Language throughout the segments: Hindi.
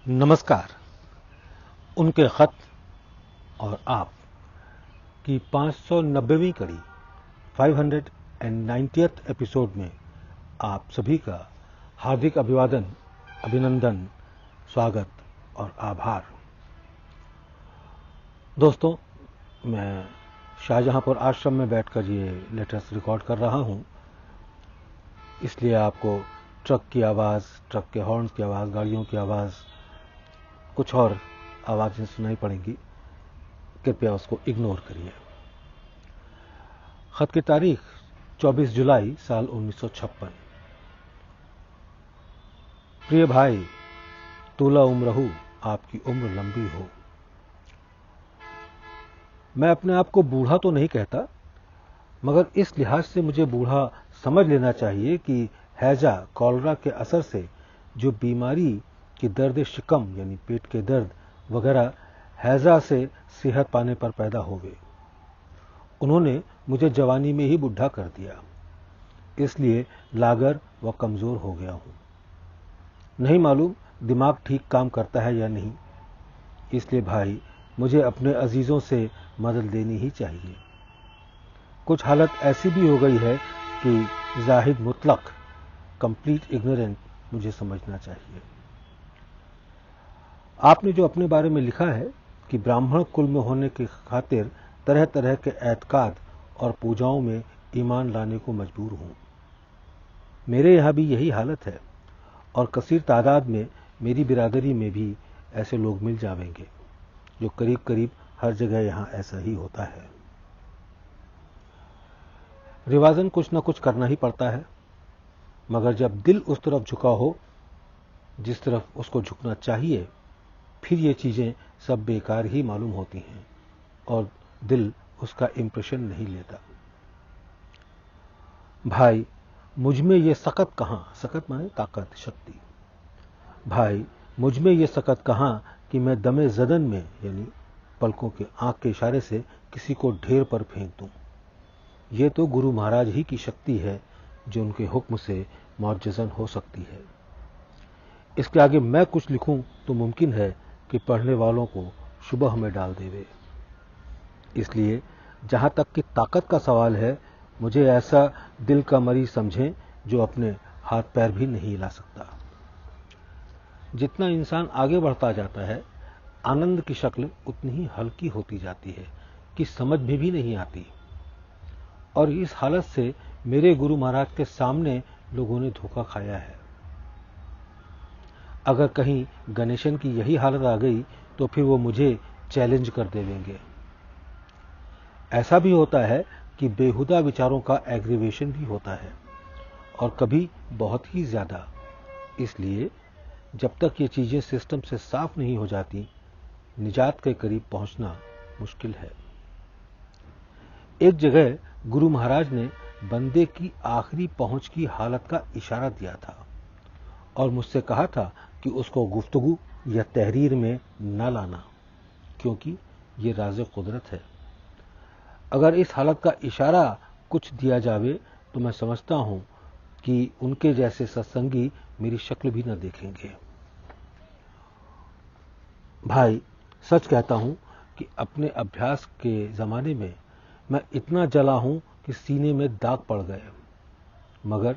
नमस्कार। उनके खत और आप की 590वीं कड़ी 590th एपिसोड में आप सभी का हार्दिक अभिवादन, अभिनंदन, स्वागत और आभार। दोस्तों, मैं शाहजहांपुर आश्रम में बैठकर ये लेटर्स रिकॉर्ड कर रहा हूं, इसलिए आपको ट्रक की आवाज़, ट्रक के हॉर्न्स की आवाज़, गाड़ियों की आवाज़, कुछ और आवाज़ें सुनाई पड़ेंगी। कृपया उसको इग्नोर करिए। खत की तारीख 24 जुलाई साल 1956। प्रिय भाई, तूला उम्रहू, आपकी उम्र लंबी हो। मैं अपने आप को बूढ़ा तो नहीं कहता, मगर इस लिहाज से मुझे बूढ़ा समझ लेना चाहिए कि हैजा, कॉलरा के असर से जो बीमारी की दर्द शिकम यानी पेट के दर्द वगैरह हैजा से सेहत पाने पर पैदा हो गए। उन्होंने मुझे जवानी में ही बुढ़ा कर दिया, इसलिए लागर व कमजोर हो गया हूं। नहीं मालूम दिमाग ठीक काम करता है या नहीं, इसलिए भाई मुझे अपने अजीजों से मदद लेनी ही चाहिए। कुछ हालत ऐसी भी हो गई है कि जाहिद मुतलक, कंप्लीट इग्नोरेंट मुझे समझना चाहिए। आपने जो अपने बारे में लिखा है कि ब्राह्मण कुल में होने की खातिर तरह तरह के एतकाद और पूजाओं में ईमान लाने को मजबूर हूं। मेरे यहां भी यही हालत है और कसीर तादाद में मेरी बिरादरी में भी ऐसे लोग मिल जाएंगे, जो करीब करीब हर जगह यहां ऐसा ही होता है। रिवाजन कुछ न कुछ करना ही पड़ता है, मगर जब दिल उस तरफ झुका हो जिस तरफ उसको झुकना चाहिए, फिर ये चीजें सब बेकार ही मालूम होती हैं और दिल उसका इंप्रेशन नहीं लेता। भाई, मुझ में ये सकत कहां, सकत माने ताकत, शक्ति। भाई, मुझ में ये सकत कहां कि मैं दमे जदन में यानी पलकों के आंख के इशारे से किसी को ढेर पर फेंक दूं। ये तो गुरु महाराज ही की शक्ति है जो उनके हुक्म से मुअज्जज़न हो सकती है। इसके आगे मैं कुछ लिखूं तो मुमकिन है कि पढ़ने वालों को शुबह में डाल देवे। इसलिए जहां तक कि ताकत का सवाल है, मुझे ऐसा दिल का मरीज समझें जो अपने हाथ पैर भी नहीं हिला सकता। जितना इंसान आगे बढ़ता जाता है, आनंद की शक्ल उतनी ही हल्की होती जाती है कि समझ में भी नहीं आती। और इस हालत से मेरे गुरु महाराज के सामने लोगों ने धोखा खाया है। अगर कहीं गणेशन की यही हालत आ गई तो फिर वो मुझे चैलेंज कर देंगे। ऐसा भी होता है कि बेहुदा विचारों का एग्रीवेशन भी होता है, और कभी बहुत ही ज्यादा। इसलिए जब तक ये चीजें सिस्टम से साफ नहीं हो जाती, निजात के करीब पहुंचना मुश्किल है। एक जगह गुरु महाराज ने बंदे की आखिरी पहुंच की हालत का इशारा दिया था और मुझसे कहा था कि उसको गुफ्तगू या तहरीर में न लाना, क्योंकि ये राज़े कुदरत है। अगर इस हालत का इशारा कुछ दिया जावे तो मैं समझता हूं कि उनके जैसे सत्संगी मेरी शक्ल भी न देखेंगे। भाई, सच कहता हूं कि अपने अभ्यास के जमाने में मैं इतना जला हूं कि सीने में दाग पड़ गए, मगर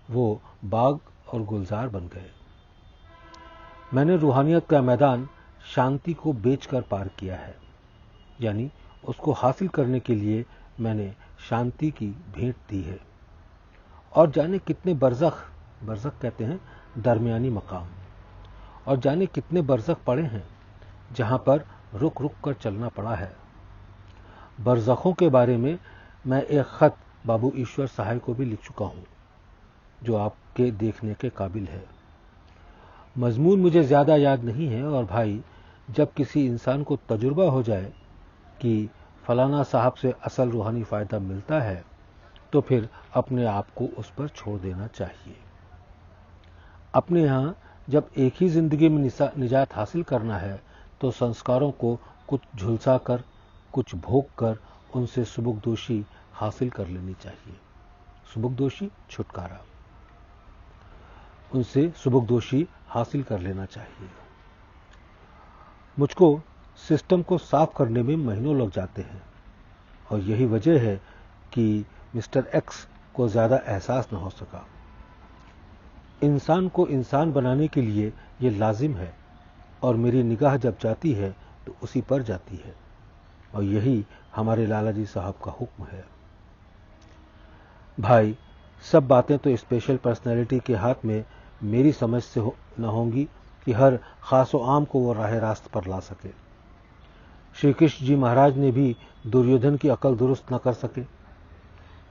वो बाग और गुलजार बन गए। मैंने रूहानियत का मैदान शांति को बेचकर पार किया है, यानी उसको हासिल करने के लिए मैंने शांति की भेंट दी है। और जाने कितने बरज़ख, बरज़ख कहते हैं दरमियानी मकाम, और जाने कितने बरज़ख पड़े हैं जहां पर रुक रुक कर चलना पड़ा है। बरज़खों के बारे में मैं एक खत बाबू ईश्वर सहाय को भी लिख चुका हूं, जो आपके देखने के काबिल है। मजमून मुझे ज्यादा याद नहीं है, और भाई, जब किसी इंसान को तजुर्बा हो जाए कि फलाना साहब से असल रूहानी फायदा मिलता है, तो फिर अपने आप को उस पर छोड़ देना चाहिए। अपने यहां जब एक ही जिंदगी में निजात हासिल करना है, तो संस्कारों को कुछ झुलसा कर, कुछ भोग कर उनसे सुबुकदोशी हासिल कर लेनी चाहिए। सुबुकदोशी, छुटकारा, उनसे सुबुकदोशी हासिल कर लेना चाहिए। मुझको सिस्टम को साफ करने में महीनों लग जाते हैं और यही वजह है कि मिस्टर एक्स को ज्यादा एहसास न हो सका। इंसान को इंसान बनाने के लिए ये लाजिम है और मेरी निगाह जब जाती है तो उसी पर जाती है और यही हमारे लालाजी साहब का हुक्म है। भाई, सब बातें तो स्पेशल पर्सनैलिटी के हाथ में मेरी समझ से न होंगी कि हर खास व आम को वो राह रास्त पर ला सके। श्री कृष्ण जी महाराज ने भी दुर्योधन की अकल दुरुस्त न कर सके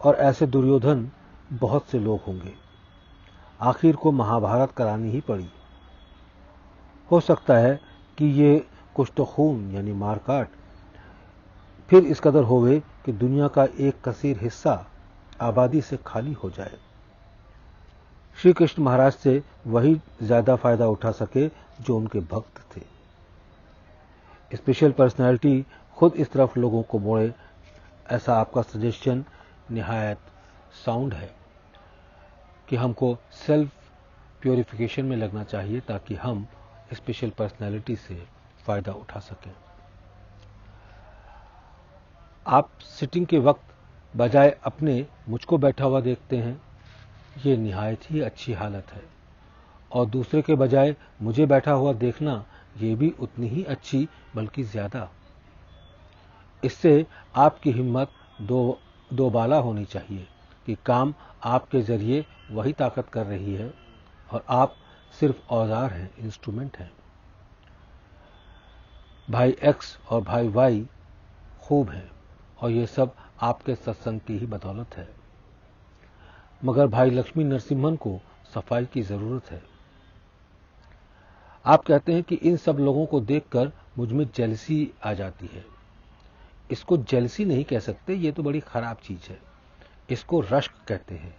और ऐसे दुर्योधन बहुत से लोग होंगे। आखिर को महाभारत करानी ही पड़ी। हो सकता है कि ये कुछ तो खून यानी मारकाट फिर इस कदर होवे कि दुनिया का एक कसीर हिस्सा आबादी से खाली हो जाए। श्री कृष्ण महाराज से वही ज्यादा फायदा उठा सके जो उनके भक्त थे। स्पेशल पर्सनैलिटी खुद इस तरफ लोगों को मोड़े, ऐसा आपका सजेशन निहायत साउंड है कि हमको सेल्फ प्योरिफिकेशन में लगना चाहिए ताकि हम स्पेशल पर्सनैलिटी से फायदा उठा सकें। आप सिटिंग के वक्त बजाय अपने मुझको बैठा हुआ देखते हैं, ये निहायत ही अच्छी हालत है और दूसरे के बजाय मुझे बैठा हुआ देखना ये भी उतनी ही अच्छी बल्कि ज्यादा। इससे आपकी हिम्मत दो बाला होनी चाहिए कि काम आपके जरिए वही ताकत कर रही है और आप सिर्फ औजार हैं, इंस्ट्रूमेंट हैं। भाई एक्स और भाई वाई खूब हैं और ये सब आपके सत्संग की ही बदौलत है, मगर भाई लक्ष्मी नरसिम्हन को सफाई की जरूरत है। आप कहते हैं कि इन सब लोगों को देखकर मुझ में जेलसी आ जाती है। इसको जेलसी नहीं कह सकते, ये तो बड़ी खराब चीज है। इसको रश्क कहते हैं,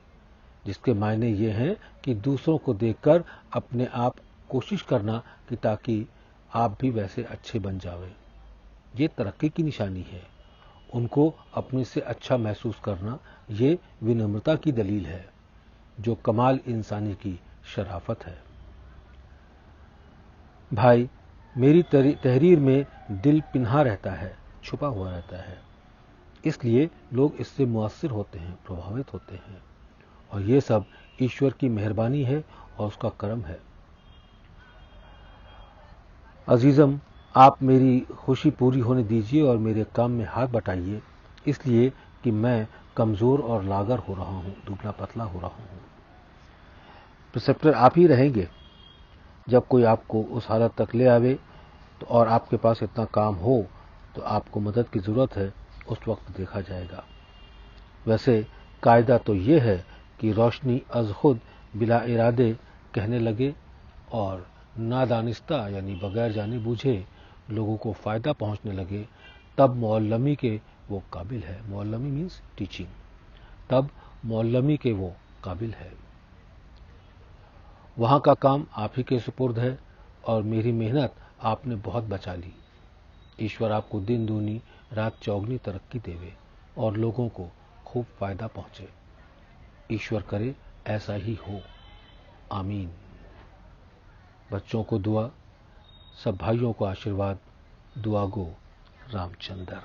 जिसके मायने ये हैं कि दूसरों को देखकर अपने आप कोशिश करना कि ताकि आप भी वैसे अच्छे बन जावें। ये तरक्की की निशानी है। उनको अपने से अच्छा महसूस करना ये विनम्रता की दलील है, जो कमाल इंसानी की शराफत है। भाई, मेरी तहरीर में दिल पिन्हा रहता है, छुपा हुआ रहता है, इसलिए लोग इससे मुअस्सिर होते हैं, प्रभावित होते हैं और ये सब ईश्वर की मेहरबानी है और उसका करम है। अजीजम, आप मेरी खुशी पूरी होने दीजिए और मेरे काम में हाथ बटाइए, इसलिए कि मैं कमजोर और लागर हो रहा हूं, दुबला पतला हो रहा हूं। प्रिसेप्टर आप ही रहेंगे। जब कोई आपको उस हालत तक ले आवे तो और आपके पास इतना काम हो तो आपको मदद की जरूरत है, उस वक्त देखा जाएगा। वैसे कायदा तो ये है कि रोशनी अज खुद बिला इरादे कहने लगे और नादानिस्ता यानी बगैर जाने बूझे लोगों को फायदा पहुंचने लगे, तब मौलमी के वो काबिल है। मौलमी मीन्स टीचिंग। तब मौलमी के वो काबिल है। वहां का काम आप ही के सुपुर्द है और मेरी मेहनत आपने बहुत बचा ली। ईश्वर आपको दिन दूनी रात चौगनी तरक्की देवे और लोगों को खूब फायदा पहुंचे। ईश्वर करे ऐसा ही हो, आमीन। बच्चों को दुआ, सब भाइयों को आशीर्वाद। दुआ गो रामचंद्र।